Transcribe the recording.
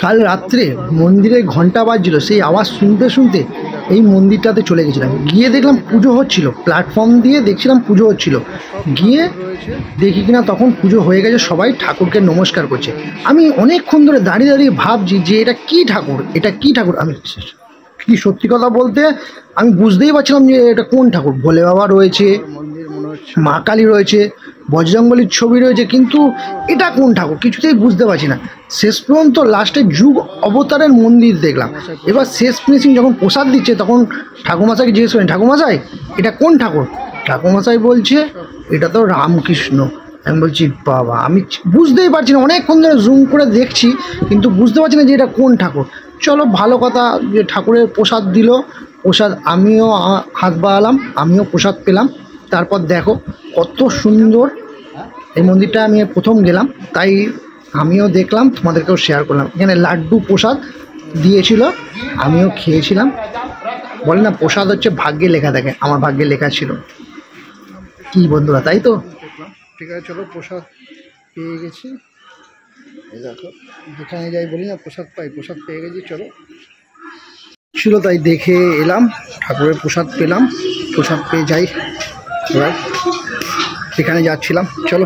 কাল রাত্রে মন্দিরে ঘন্টা বাজছিল, সেই আওয়াজ শুনতে শুনতে এই মন্দিরটাতে চলে গেছিলাম। গিয়ে দেখলাম পুজো হচ্ছিল, প্ল্যাটফর্ম দিয়ে দেখছিলাম পুজো হচ্ছিল। গিয়ে দেখি কিনা তখন পুজো হয়ে গেছে, সবাই ঠাকুরকে নমস্কার করছে। আমি অনেকক্ষণ ধরে দাঁড়িয়ে দাঁড়িয়ে ভাবছি যে এটা কি ঠাকুর, এটা কি ঠাকুর। আমি কি সত্যি কথা বলতে আমি বুঝতেই পারছিলাম যে এটা কোন ঠাকুর। ভোলে বাবা রয়েছে, মা কালী রয়েছে, বজরংবলীর ছবি রয়েছে, কিন্তু এটা কোন ঠাকুর কিছুতেই বুঝতে পারছি না। শেষ পর্যন্ত লাস্টে যুগ অবতারের মন্দির দেখলাম। এবার শেষ ফিনিশিং যখন প্রসাদ দিচ্ছে তখন ঠাকুরমশাইকে জিজ্ঞেস করেন, ঠাকুরমশাই এটা কোন ঠাকুর? ঠাকুরমশাই বলছে এটা তো রামকৃষ্ণ। আমি বলছি বাবা, আমি বুঝতেই পারছি না, অনেকক্ষণ ধরে জুম করে দেখছি কিন্তু বুঝতে পারছি না যে এটা কোন ঠাকুর। চলো ভালো কথা যে ঠাকুরের প্রসাদ দিল, প্রসাদ আমিও হাত বাড়ালাম, আমিও প্রসাদ পেলাম। তারপর দেখো কত সুন্দর এই মন্দিরটা। আমি প্রথম গেলাম তাই আমিও দেখলাম, তোমাদেরকেও শেয়ার করলাম। এখানে লাড্ডু প্রসাদ দিয়েছিল, আমিও খেয়েছিলাম। বলে না প্রসাদ হচ্ছে ভাগ্যে লেখা থাকে, আমার ভাগ্যে লেখা ছিল। কি বন্ধুরা, তাই তো? ঠিক আছে, চলো প্রসাদ পেয়ে গেছি। এই দেখো, যেখানে যাই বলি না প্রসাদ পাই, প্রসাদ পেয়ে গেছি। চলো ছিল তাই দেখে এলাম, ঠাকুরের প্রসাদ পেলাম, প্রসাদ পেয়ে যাই। এবার এখানে যাচ্ছিলাম, চলো।